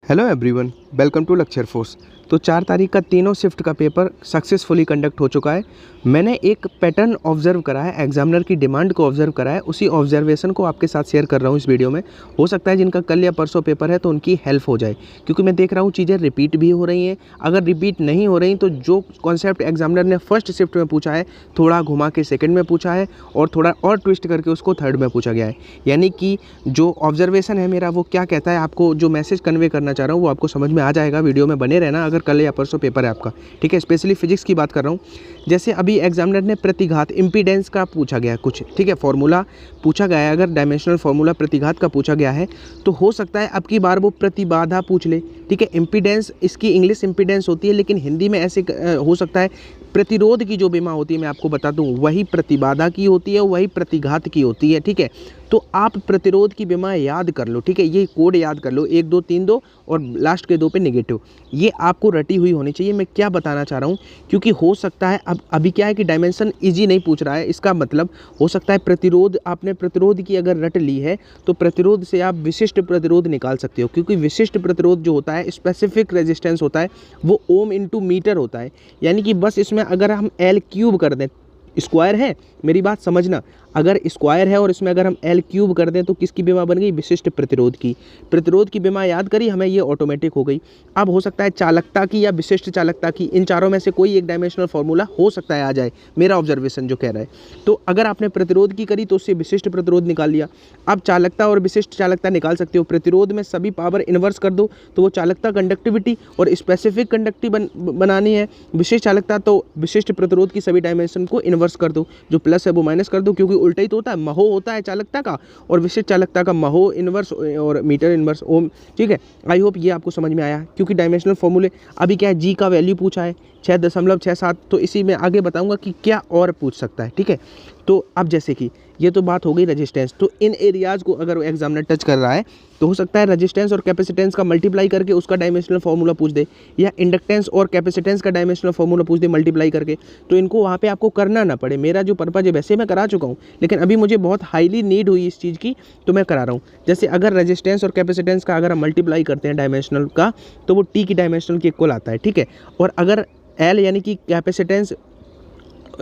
Hello everyone, welcome to lecture force. तो 4 तारीख का तीनों शिफ्ट का पेपर सक्सेसफुली कंडक्ट हो चुका है। मैंने एक पैटर्न ऑब्जर्व करा है, एग्जामिनर की डिमांड को ऑब्जर्व करा है, उसी ऑब्जर्वेशन को आपके साथ शेयर कर रहा हूँ इस वीडियो में। हो सकता है जिनका कल या परसों पेपर है तो उनकी हेल्प हो जाए, क्योंकि मैं देख रहा हूँ चीज़ें रिपीट भी हो रही हैं। अगर रिपीट नहीं हो रही तो जो कॉन्सेप्ट एग्जामिनर ने फर्स्ट शिफ्ट में पूछा है, थोड़ा घुमा के सेकेंड में पूछा है और थोड़ा और ट्विस्ट करके उसको थर्ड में पूछा गया है। यानी कि जो ऑब्जर्वेशन है मेरा वो क्या कहता है, आपको जो मैसेज कन्वे करना चाह रहा हूँ वो आपको समझ में आ जाएगा। वीडियो में बने रहना अगर कल या परसों पेपर है आपका, ठीक है। स्पेशली फिजिक्स की बात कर रहा हूँ। जैसे अभी एग्जामिनर ने प्रतिघात इम्पीडेंस का पूछा गया कुछ, ठीक है, फॉर्मूला पूछा गया है। अगर डायमेंशनल फॉर्मूला प्रतिघात का पूछा गया है तो हो सकता है अब की बार वो प्रतिबाधा पूछ ले, ठीक है। इम्पीडेंस इसकी इंग्लिश इम्पीडेंस होती है, लेकिन हिंदी में ऐसे हो सकता है प्रतिरोध की जो बीमा होती है, मैं आपको बता दूं, वही प्रतिबाधा की होती है, वही प्रतिघात की होती है, ठीक है। तो आप प्रतिरोध की बीमा याद कर लो, ठीक है। ये कोड याद कर लो, 1 2 3 2 और लास्ट के 2 पे नेगेटिव। ये आपको रटी हुई होनी चाहिए। मैं क्या बताना चाह रहा हूँ, क्योंकि हो सकता है अब अभी क्या है कि डायमेंशन इजी नहीं पूछ रहा है, इसका मतलब हो सकता है प्रतिरोध, आपने प्रतिरोध की अगर रट ली है तो प्रतिरोध से आप विशिष्ट प्रतिरोध निकाल सकते हो, क्योंकि विशिष्ट प्रतिरोध जो होता है, स्पेसिफिक रेजिस्टेंस होता है, वो ओम इंटू मीटर होता है। यानी कि बस इसमें अगर हम L क्यूब कर दें, स्क्वायर है, मेरी बात समझना, अगर स्क्वायर है और इसमें अगर हम L क्यूब कर दें तो किसकी बीमा बन गई? विशिष्ट प्रतिरोध की। प्रतिरोध की बीमा याद करी हमें, ये ऑटोमेटिक हो गई। अब हो सकता है चालकता की या विशिष्ट चालकता की, इन चारों में से कोई एक डायमेंशनल फॉर्मूला हो सकता है आ जाए, मेरा ऑब्जर्वेशन जो कह रहा है। तो अगर आपने प्रतिरोध की करी तो उससे विशिष्ट प्रतिरोध निकाल लिया। अब चालकता और विशिष्ट चालकता निकाल सकते हो। प्रतिरोध में सभी पावर इन्वर्स कर दो तो वो चालकता कंडक्टिविटी और स्पेसिफिक कंडक्टिव बनानी है। विशिष्ट चालकता तो विशिष्ट प्रतिरोध की सभी डायमेंशन को इन्वर्स कर दो, जो प्लस है वो माइनस कर दो, क्योंकि उल्टा ही तो होता है। महो होता है चालकता का और विशिष्ट चालकता का महो इन्वर्स और मीटर इन्वर्स ओम, ठीक है। आई होप ये आपको समझ में आया, क्योंकि डायमेंशनल फॉर्मूले अभी क्या है, जी का वैल्यू पूछा है 6.67, तो इसी में आगे बताऊंगा कि क्या और पूछ सकता है, ठीक है। तो अब जैसे कि ये तो बात हो गई रेजिस्टेंस, तो इन एरियाज़ को अगर एग्जामिनर टच कर रहा है तो हो सकता है रेजिस्टेंस और कैपेसिटेंस का मल्टीप्लाई करके उसका डायमेंशनल फॉर्मूला पूछ दे, या इंडक्टेंस और कैपेसिटेंस का डायमेंशनल फॉर्मूला पूछ दे मल्टीप्लाई करके। तो इनको वहाँ पे आपको करना ना पड़े। मेरा जो पर्पज है वैसे मैं करा चुका हूँ, लेकिन अभी मुझे बहुत हाईली नीड हुई इस चीज़ की तो मैं करा रहा हूँ। जैसे अगर रेजिस्टेंस और कैपेसिटेंस का अगर हम मल्टीप्लाई करते हैं डायमेंशनल का, तो वो टी की डायमेंशनल के इक्वल आता है, ठीक है। और अगर एल यानी कि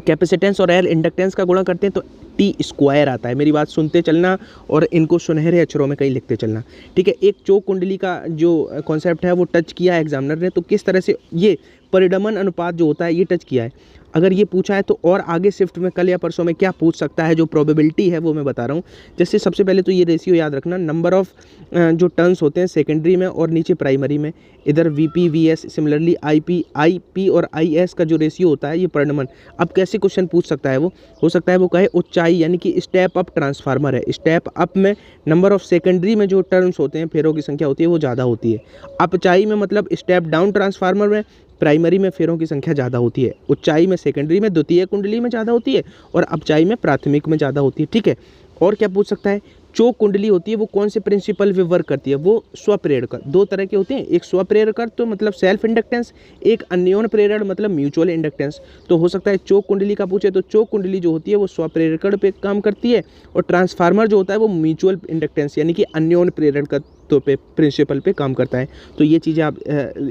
कैपेसिटेंस और एल इंडक्टेंस का गुणा करते हैं तो टी स्क्वायर आता है। मेरी बात सुनते चलना और इनको सुनहरे अक्षरों में कहीं लिखते चलना, ठीक है। एक चौक कुंडली का जो कॉन्सेप्ट है वो टच किया है एग्जामिनर ने, तो किस तरह से ये परिणमन अनुपात जो होता है ये टच किया है। अगर ये पूछा है तो और आगे शिफ्ट में कल या परसों में क्या पूछ सकता है, जो प्रोबेबिलिटी है वो मैं बता रहा हूँ। जैसे सबसे पहले तो ये रेशियो याद रखना, नंबर ऑफ जो टर्न्स होते हैं सेकेंडरी में और नीचे प्राइमरी में, इधर वीपी वीएस, सिमिलरली आईपी और आईएस का जो रेशियो होता है ये परिणमन। अब कैसे क्वेश्चन पूछ सकता है वो, हो सकता है वो कहे ऊंचाई यानी कि स्टेप अप ट्रांसफार्मर है, स्टेप अप में नंबर ऑफ सेकेंडरी में जो टर्न्स होते हैं, फेरों की संख्या होती है वो ज़्यादा होती है। अपचाई में मतलब स्टेप डाउन ट्रांसफार्मर में प्राइमरी में फेरों की संख्या ज़्यादा होती है, ऊंचाई में सेकेंडरी में द्वितीय कुंडली में ज़्यादा होती है और अपचाई में प्राथमिक में ज़्यादा होती है, ठीक है। और क्या पूछ सकता है, चौक कुंडली होती है वो कौन से प्रिंसिपल पे वर्क करती है? वो स्वप्रेरक। दो तरह के होते हैं, एक स्वप्रेरक तो मतलब सेल्फ इंडक्टेंस, एक अन्योन प्रेरक मतलब म्यूचुअल इंडक्टेंस। तो हो सकता है चौक कुंडली का पूछे तो चौक कुंडली जो होती है वो स्वप्रेरक पे काम करती है और ट्रांसफार्मर जो होता है वो म्यूचुअल इंडक्टेंस यानी कि अन्योन प्रेरक तो पे प्रिंसिपल पे काम करता है। तो ये चीज़ें आप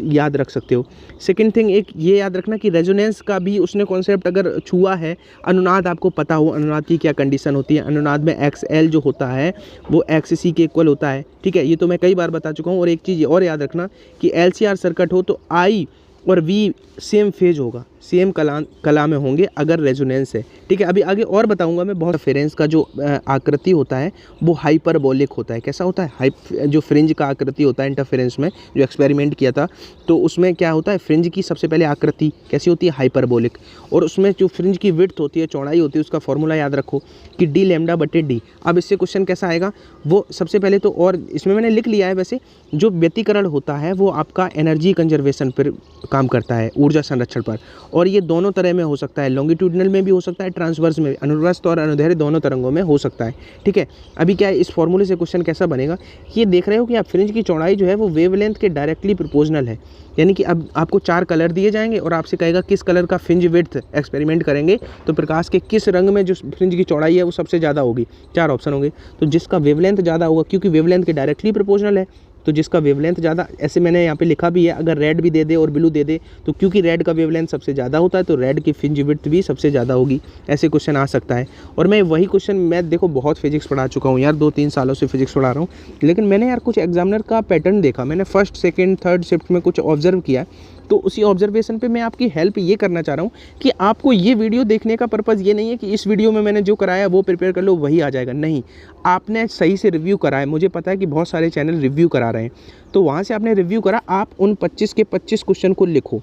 याद रख सकते हो। सेकंड थिंग एक ये याद रखना कि रेजोनेंस का भी उसने कॉन्सेप्ट अगर छुआ है, अनुनाद आपको पता हो अनुनाद की क्या कंडीशन होती है। अनुनाद में XL जो होता है वो XC के इक्वल होता है, ठीक है। ये तो मैं कई बार बता चुका हूँ। और एक चीज़ और याद रखना कि LCR सर्किट हो तो I और V सेम फेज होगा, सेम कला में होंगे अगर रेजोनेंस है, ठीक है। अभी आगे और बताऊंगा मैं। बहुत इंटरफेरेंस का जो आकृति होता है वो हाइपरबोलिक होता है। कैसा होता है? जो फ्रिंज का आकृति होता है इंटरफेरेंस में, जो एक्सपेरिमेंट किया था तो उसमें क्या होता है, फ्रिंज की सबसे पहले आकृति कैसी होती है? हाइपरबोलिक। और उसमें जो फ्रिंज की विड्थ होती है, चौड़ाई होती है, उसका फॉर्मूला याद रखो कि d λ/d। अब इससे क्वेश्चन कैसा आएगा वो सबसे पहले तो, और इसमें मैंने लिख लिया है वैसे, जो व्यतिकरण होता है वो आपका एनर्जी कंजर्वेशन पर काम करता है, ऊर्जा संरक्षण पर। और ये दोनों तरह में हो सकता है, लॉन्गिट्यूडिनल में भी हो सकता है, ट्रांसवर्स में, अनुप्रस्थ और अनुदैर्ध्य दोनों तरंगों में हो सकता है, ठीक है। अभी क्या है, इस फॉर्मूले से क्वेश्चन कैसा बनेगा, ये देख रहे हो कि आप फ्रिंज की चौड़ाई जो है वो वेवलेंथ के डायरेक्टली प्रोपोर्शनल है। यानी कि अब आपको 4 कलर दिए जाएंगे और आपसे कहेगा किस कलर का फ्रिंज विड्थ एक्सपेरिमेंट करेंगे तो प्रकाश के किस रंग में जो फ्रिंज की चौड़ाई है वो सबसे ज़्यादा होगी। 4 ऑप्शन होंगे, तो जिसका वेवलेंथ ज़्यादा होगा, क्योंकि वेवलेंथ के डायरेक्टली प्रोपोर्शनल है तो जिसका वेवलेंथ ज़्यादा, ऐसे मैंने यहाँ पे लिखा भी है, अगर रेड भी दे दे और ब्लू दे दे तो क्योंकि रेड का वेवलेंथ सबसे ज़्यादा होता है तो रेड की फ्रिंज विड्थ भी सबसे ज़्यादा होगी, ऐसे क्वेश्चन आ सकता है। और मैं वही क्वेश्चन, मैं देखो बहुत फिजिक्स पढ़ा चुका हूँ यार, 2-3 सालों से फिजिक्स पढ़ा रहा हूँ, लेकिन मैंने यार कुछ एग्जामिनर का पैटर्न देखा, मैंने फर्स्ट सेकेंड थर्ड शिफ्ट में कुछ ऑब्जर्व किया, तो उसी ऑब्जर्वेशन पे मैं आपकी हेल्प ये करना चाह रहा हूँ कि आपको ये वीडियो देखने का पर्पज़ ये नहीं है कि इस वीडियो में मैंने जो कराया वो प्रिपेयर कर लो वही आ जाएगा, नहीं, आपने सही से रिव्यू करा है। मुझे पता है कि बहुत सारे चैनल रिव्यू करा रहे हैं, तो वहाँ से आपने रिव्यू करा, आप उन 25 के 25 क्वेश्चन को लिखो।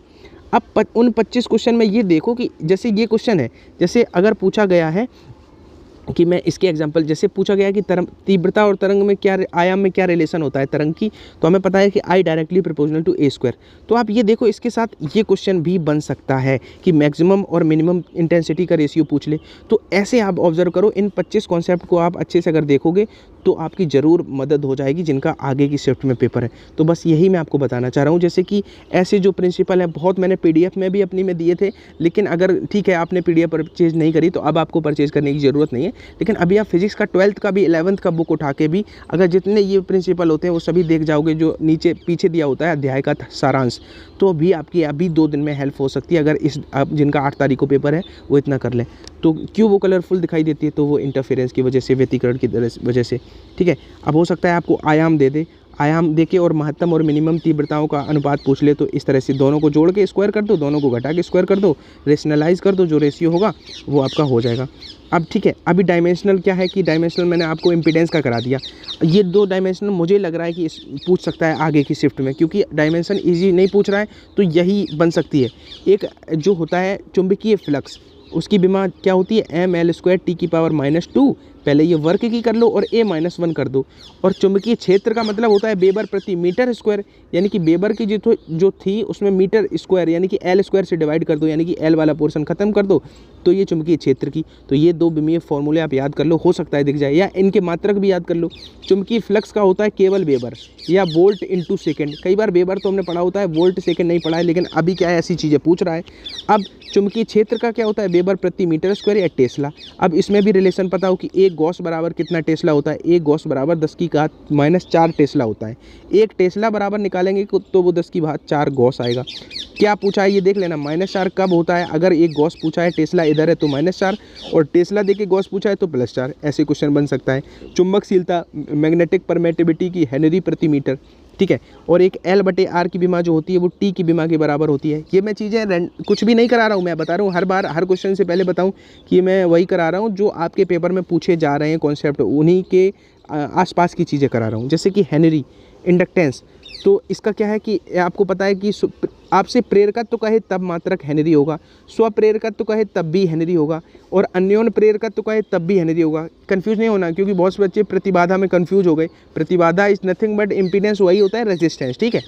अब उन 25 क्वेश्चन में ये देखो कि जैसे ये क्वेश्चन है, जैसे अगर पूछा गया है कि मैं इसके एग्जांपल, जैसे पूछा गया कि तीव्रता और तरंग में क्या, आयाम में क्या रिलेशन होता है तरंग की, तो हमें पता है कि I directly proportional to A square. तो आप ये देखो, इसके साथ ये क्वेश्चन भी बन सकता है कि मैक्सिमम और मिनिमम इंटेंसिटी का रेशियो पूछ ले। तो ऐसे आप ऑब्जर्व करो, इन 25 कॉन्सेप्ट को आप अच्छे से अगर देखोगे तो आपकी ज़रूर मदद हो जाएगी जिनका आगे की शिफ्ट में पेपर है। तो बस यही मैं आपको बताना चाह रहा हूँ, जैसे कि ऐसे जो प्रिंसिपल हैं बहुत मैंने PDF में भी अपनी में दिए थे, लेकिन अगर ठीक है आपने PDF परचेज नहीं करी तो अब आपको परचेज करने की ज़रूरत नहीं है, लेकिन अभी आप फिजिक्स का 12th का भी 11th का बुक उठा के भी अगर जितने ये प्रिंसिपल होते हैं वो सभी देख जाओगे, जो नीचे पीछे दिया होता है अध्याय का सारांश, तो भी आपकी अभी 2 दिन में हेल्प हो सकती है। अगर इस अब जिनका 8 तारीख को पेपर है वो इतना कर लें, तो क्यों वो कलरफुल दिखाई देती है, तो वो इंटरफेरेंस की वजह से, व्यतिकरण की वजह से, ठीक है। अब हो सकता है आपको आयाम दे दे, आयाम देके और महत्तम और मिनिमम तीव्रताओं का अनुपात पूछ ले, तो इस तरह से दोनों को जोड़ के स्क्वायर कर दो, दोनों को घटा के स्क्वायर कर दो, रेशनलाइज कर दो, जो रेशियो होगा वो आपका हो जाएगा। अब ठीक है, अभी डायमेंशनल क्या है कि डायमेंशनल मैंने आपको इम्पीडेंस का करा दिया, ये 2 डायमेंशनल मुझे लग रहा है कि पूछ सकता है आगे की शिफ्ट में, क्योंकि डायमेंशन ईजी नहीं पूछ रहा है तो यही बन सकती है। एक जो होता है चुंबकीय फ्लक्स, उसकी विमा क्या होती है, ml² T⁻², पहले ये वर्क की कर लो और A-1 कर दो। और चुंबकीय क्षेत्र का मतलब होता है वेबर प्रति मीटर स्क्वायर, यानी कि वेबर की जो थी उसमें मीटर स्क्वायर यानी कि L² से डिवाइड कर दो, यानी कि L वाला पोर्शन खत्म कर दो, तो ये चुंबकीय क्षेत्र की। तो ये 2 विमीय फॉर्मूले आप याद कर लो, हो सकता है दिख जाए, या इनके मात्रक भी याद कर लो। चुंबकीय फ्लक्स का होता है केवल वेबर या वोल्ट इंटू सेकेंड, कई बार वेबर तो हमने पढ़ा होता है, वोल्ट सेकेंड नहीं पढ़ा है, लेकिन अभी क्या है ऐसी चीज़ें पूछ रहा है। अब चुंबकीय क्षेत्र का क्या होता है, वेबर प्रति मीटर स्क्वायर या टेस्ला। अब इसमें भी रिलेशन पता हो कि 1 गॉस बराबर कितना टेस्ला होता है, 1 गॉस बराबर 10⁻⁻4 टेस्ला होता है। 1 टेस्ला बराबर निकालेंगे तो वो 10⁻4 गॉस आएगा। क्या पूछा है ये देख लेना, -4 कब होता है, अगर 1 गॉस पूछा है, टेस्ला इधर है तो -4, और टेस्ला देके गॉस पूछा है तो +4, ऐसे क्वेश्चन बन सकता है। चुंबकशीलता, मैग्नेटिक परमिटिविटी की हेनरी प्रति मीटर, ठीक है, और एक L/R की विमा जो होती है वो T की विमा के बराबर होती है। ये मैं चीज़ें कुछ भी नहीं करा रहा हूँ, मैं बता रहा हूँ हर बार हर क्वेश्चन से पहले बताऊँ कि मैं वही करा रहा हूँ जो आपके पेपर में पूछे जा रहे हैं कॉन्सेप्ट, उन्हीं के आसपास की चीज़ें करा रहा हूँ। जैसे कि हेनरी इंडक्टेंस, तो इसका क्या है कि आपको पता है कि आपसे प्रेरकत्व कहे तब मात्रक हेनरी होगा, स्वप्रेरकत्व कहे तब भी हेनरी होगा, और अन्योन प्रेरकत्व कहे तब भी हेनरी होगा। कंफ्यूज नहीं होना, क्योंकि बहुत से बच्चे प्रतिबाधा में कंफ्यूज हो गए। प्रतिबाधा इज नथिंग बट इम्पीडेंस, वही होता है रेजिस्टेंस, ठीक है।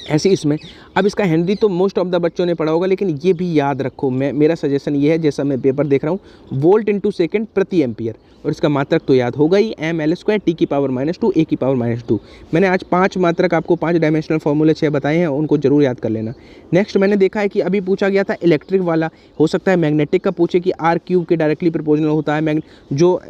ऐसे इसमें अब इसका हेनरी तो मोस्ट ऑफ द बच्चों ने पढ़ा होगा, लेकिन ये भी याद रखो, मेरा सजेशन ये है, जैसा मैं पेपर देख रहा हूँ, वोल्ट इंटू सेकेंड प्रति एम्पियर, और इसका मात्रक तो याद होगा ही, ml² T⁻², A⁻²। मैंने आज 5 मात्रक आपको 5 डायमेंशनल फॉर्मूले 6 बताए हैं, उनको जरूर याद कर लेना। नेक्स्ट मैंने देखा है कि अभी पूछा गया था इलेक्ट्रिक वाला, हो सकता है मैग्नेटिक का पूछे कि R³ के डायरेक्टली प्रोपोर्शनल होता है जो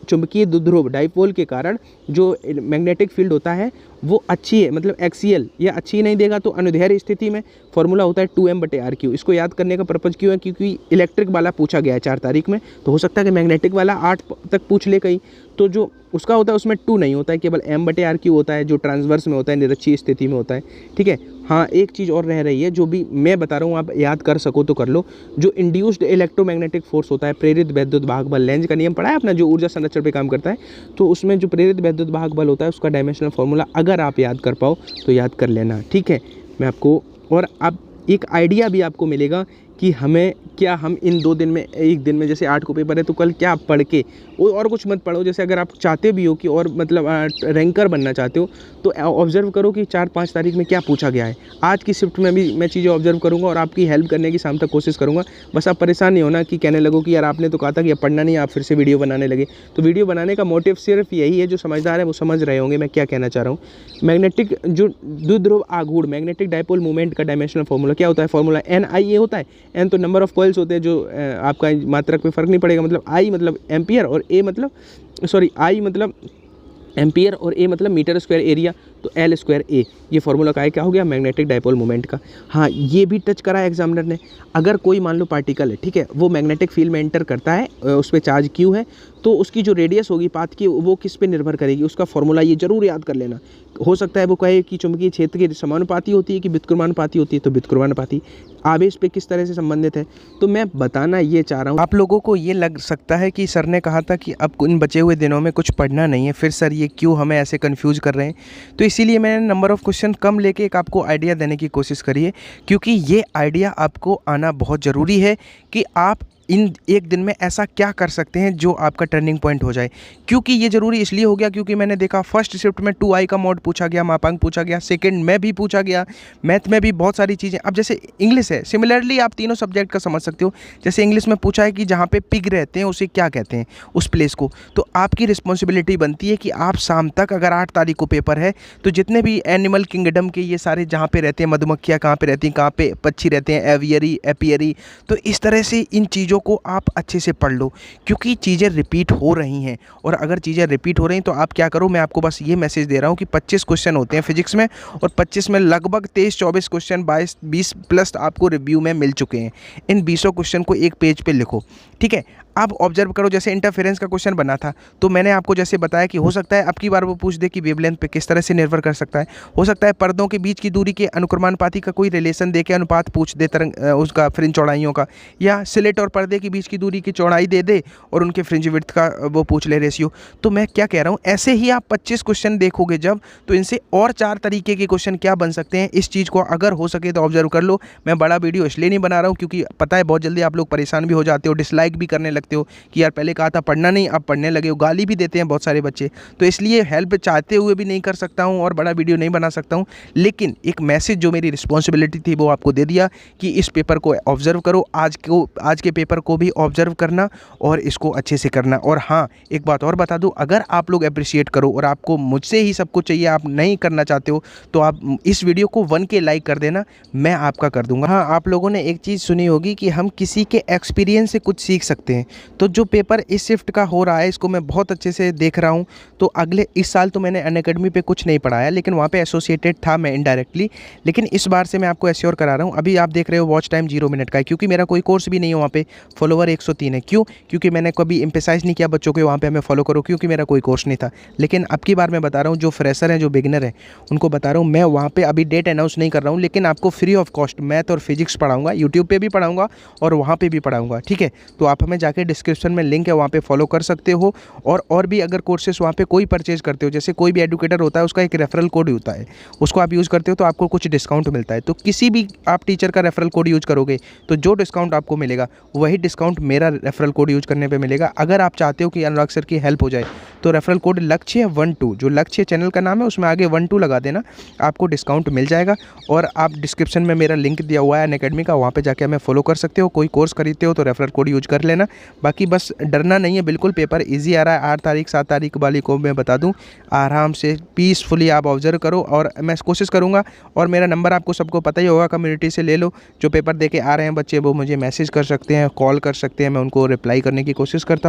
चुंबकीय द्विध्रुव डाइपोल के कारण जो मैग्नेटिक फील्ड होता है वो अच्छी है, मतलब एक्सियल, या अच्छी नहीं देगा तो अनुदैर्ध्य स्थिति में फॉर्मूला होता है 2m/r³। इसको याद करने का पर्पज़ क्यों है, क्योंकि इलेक्ट्रिक वाला पूछा गया है 4 तारीख में, तो हो सकता है कि मैग्नेटिक वाला 8 तक पूछ ले कहीं, तो जो उसका होता है उसमें 2 नहीं होता है, केवल m/r³ होता है, जो ट्रांसवर्स में होता है, निरक्षीय स्थिति में होता है, ठीक है। हाँ, एक चीज़ और रह रही है जो भी मैं बता रहा हूँ, आप याद कर सको तो कर लो, जो इंड्यूस्ड इलेक्ट्रोमैग्नेटिक फोर्स होता है, प्रेरित वैद्युत वाहक बल, लेंज का नियम पढ़ा है अपना, जो ऊर्जा संरक्षण पे काम करता है, तो उसमें जो प्रेरित वैद्युत वाहक बल होता है उसका डायमेंशनल फॉर्मूला अगर आप याद कर पाओ तो याद कर लेना, ठीक है। मैं आपको, और अब एक आइडिया भी आपको मिलेगा कि हमें क्या, हम इन 2 दिन में, एक दिन में जैसे 8 को पेपर है तो कल क्या पढ़ के, और कुछ मत पढ़ो। जैसे अगर आप चाहते भी हो कि और मतलब रैंकर बनना चाहते हो तो ऑब्जर्व करो कि 4-5 तारीख में क्या पूछा गया है। आज की शिफ्ट में भी मैं चीज़ें ऑब्जर्व करूंगा और आपकी हेल्प करने की शाम तक कोशिश करूंगा। बस आप परेशान नहीं होना कि कहने लगो कि यार आपने तो कहा था कि अब पढ़ना नहीं, आप फिर से वीडियो बनाने लगे। तो वीडियो बनाने का मोटिव सिर्फ यही है, जो समझदार है वो समझ रहे होंगे मैं क्या कहना चाह रहा हूँ। मैग्नेटिक जो द्विध्रुव आघूर्ण मैग्नेटिक डाइपोल मूवमेंट का डायमेंशनल फॉर्मूला क्या होता है, फॉर्मूला NIA होता है। N तो नंबर ऑफ कॉइल्स होते हैं, जो आपका मात्रक पे फर्क नहीं पड़ेगा, मतलब I मतलब एम्पियर, और A मतलब I मतलब एम्पियर और ए मतलब मीटर स्क्वायर एरिया, तो एल स्क्वायर ए, ये फॉर्मूला का है, क्या हो गया, मैग्नेटिक डाइपोल मोमेंट का। हाँ, ये भी टच करा है एग्जामिनर ने। अगर कोई मान लो पार्टिकल है, ठीक है, वो मैग्नेटिक फील्ड में एंटर करता है, उस पर चार्ज क्यू है, तो उसकी जो रेडियस होगी पाथ की वो किस पे निर्भर करेगी, उसका फॉर्मूला ये जरूर याद कर लेना। हो सकता है वो कहे कि चुंबकीय क्षेत्र की समानुपाती होती है कि व्युत्क्रमानुपाती होती है, तो व्युत्क्रमानुपाती। आवेश पे किस तरह से संबंधित है, तो मैं बताना ये चाह रहा हूँ। आप लोगों को ये लग सकता है कि सर ने कहा था कि अब इन बचे हुए दिनों में कुछ पढ़ना नहीं है, फिर सर ये क्यों हमें ऐसे कंफ्यूज कर रहे हैं। तो इसीलिए मैंने नंबर ऑफ़ क्वेश्चन कम लेके एक आपको आइडिया देने की कोशिश करी है, क्योंकि ये आइडिया आपको आना बहुत ज़रूरी है कि आप इन एक दिन में ऐसा क्या कर सकते हैं जो आपका टर्निंग पॉइंट हो जाए। क्योंकि ये ज़रूरी इसलिए हो गया क्योंकि मैंने देखा फर्स्ट शिफ्ट में 2i का मोड पूछा गया, मापांक पूछा गया, सेकंड में भी पूछा गया, मैथ में भी बहुत सारी चीज़ें। अब जैसे इंग्लिश है, सिमिलरली आप तीनों सब्जेक्ट का समझ सकते हो। जैसे इंग्लिश में पूछा है कि जहाँ पे पिग रहते हैं उसे क्या कहते हैं, उस प्लेस को। तो आपकी रिस्पॉन्सिबिलिटी बनती है कि आप शाम तक, अगर 8 तारीख को पेपर है, तो जितने भी एनिमल किंगडम के ये सारे जहाँ पे रहते हैं, मधुमक्खियाँ कहाँ पे रहती हैं, कहाँ पे पक्षी रहते हैं, एवियरी, एपियरी, तो इस तरह से इन चीज़ों को आप अच्छे से पढ़ लो, क्योंकि चीज़ें रिपीट हो रही हैं। और अगर चीज़ें रिपीट हो रही हैं तो आप क्या करो, मैं आपको बस ये मैसेज दे रहा हूँ कि 25 क्वेश्चन होते हैं फिजिक्स में, और 25 में लगभग 23-24 क्वेश्चन 22-20 प्लस आपको रिव्यू में मिल चुके हैं। इन 20 क्वेश्चन को एक पेज पे लिखो, ठीक है। अब ऑब्जर्व करो, जैसे इंटरफेरेंस का क्वेश्चन बना था, तो मैंने आपको जैसे बताया कि हो सकता है अब की बार वो पूछ दे कि वेवलेंथ पे किस तरह से निर्भर कर सकता है। हो सकता है पर्दों के बीच की दूरी के अनुक्रमानुपाती का कोई रिलेशन दे के अनुपात पूछ दे तरंग उसका फ्रिंज चौड़ाइयों का, या स्लिट और पर्दे के बीच की दूरी की चौड़ाई दे दे और उनके फ्रिंज विड्थ का वो पूछ ले रेशियो। तो मैं क्या कह रहा हूँ, ऐसे ही आप 25 क्वेश्चन देखोगे जब, तो इनसे और 4 तरीके के क्वेश्चन क्या बन सकते हैं, इस चीज़ को अगर हो सके तो ऑब्जर्व कर लो। मैं बड़ा वीडियो इसलिए नहीं बना रहा हूँ क्योंकि पता है बहुत जल्दी आप लोग परेशान भी हो जाते हो, डिसलाइक भी करने लगते हो कि यार पहले कहा था पढ़ना नहीं, अब पढ़ने लगे हो, गाली भी देते हैं बहुत सारे बच्चे। तो इसलिए हेल्प चाहते हुए भी नहीं कर सकता हूँ और बड़ा वीडियो नहीं बना सकता हूँ, लेकिन एक मैसेज जो मेरी रिस्पॉन्सिबिलिटी थी वो आपको दे दिया कि इस पेपर को ऑब्जर्व करो, आज के पेपर को भी ऑब्जर्व करना और इसको अच्छे से करना। और हाँ, एक बात और बता दूँ, अगर आप लोग अप्रिशिएट करो और आपको मुझसे ही सब कुछ चाहिए, आप नहीं करना चाहते हो, तो आप इस वीडियो को 1K लाइक कर देना, मैं आपका कर दूंगा। हाँ, आप लोगों ने एक चीज़ सुनी होगी कि हम किसी के एक्सपीरियंस से कुछ सीख सकते हैं। तो जो पेपर इस शिफ्ट का हो रहा है इसको मैं बहुत अच्छे से देख रहा हूँ। तो अगले इस साल तो मैंने अनअकैडमी पे कुछ नहीं पढ़ाया, लेकिन वहाँ पे एसोसिएटेड था मैं इनडायरेक्टली, लेकिन इस बार से मैं आपको एश्योर करा रहा हूँ। अभी आप देख रहे हो वॉच टाइम 0 मिनट का है, क्योंकि मेरा कोई कोर्स भी नहीं है वहाँ पे, फॉलोवर 103 है। क्यों? क्योंकि मैंने कभी एम्फेसाइज नहीं किया बच्चों को वहाँ पे हमें फॉलो करो, क्योंकि मेरा कोई कोर्स नहीं था। लेकिन अब की बार मैं बता रहा हूँ, जो फ्रेशर हैं, जो बिगिनर हैं, उनको बता रहा हूँ, मैं वहाँ पे अभी डेट अनाउंस नहीं कर रहा हूँ, लेकिन आपको फ्री ऑफ कॉस्ट मैथ और फिजिक्स पढ़ाऊँगा, यूट्यूब पर भी पढ़ाऊँगा और वहाँ पर भी पढ़ाऊँगा, ठीक है। तो आप हमें जाके डिस्क्रिप्शन में लिंक है, वहाँ पे फॉलो कर सकते हो। और भी अगर कोर्सेस वहाँ पे कोई परचेज करते हो, जैसे कोई भी एडुकेटर होता है उसका एक रेफरल कोड होता है, उसको आप यूज़ करते हो तो आपको कुछ डिस्काउंट मिलता है। तो किसी भी आप टीचर का रेफरल कोड यूज़ करोगे तो जो डिस्काउंट आपको मिलेगा वही डिस्काउंट मेरा रेफरल कोड यूज़ करने पर मिलेगा। अगर आप चाहते हो कि अनुराग सर की हेल्प हो जाए तो रेफरल कोड लक्ष्य 12, जो लक्ष्य चैनल का नाम है उसमें आगे 12 लगा देना, आपको डिस्काउंट मिल जाएगा। और आप डिस्क्रिप्शन में मेरा लिंक दिया हुआ है अनअकैडमी का, वहाँ पे जाके हमें फॉलो कर सकते हो। कोई कोर्स खरीदते हो तो रेफरल कोड यूज कर लेना। बाकी बस डरना नहीं है, बिल्कुल पेपर ईजी आ रहा है। 8 तारीख 7 तारीख वाली को मैं बता दूँ, आराम से पीसफुली आप ऑब्जर्व करो और मैं कोशिश करूँगा। और मेरा नंबर आपको सबको पता ही होगा, कम्युनिटी से ले लो। जो पेपर दे के आ रहे हैं बच्चे वो मुझे मैसेज कर सकते हैं, कॉल कर सकते हैं, मैं उनको रिप्लाई करने की कोशिश करता हूँ।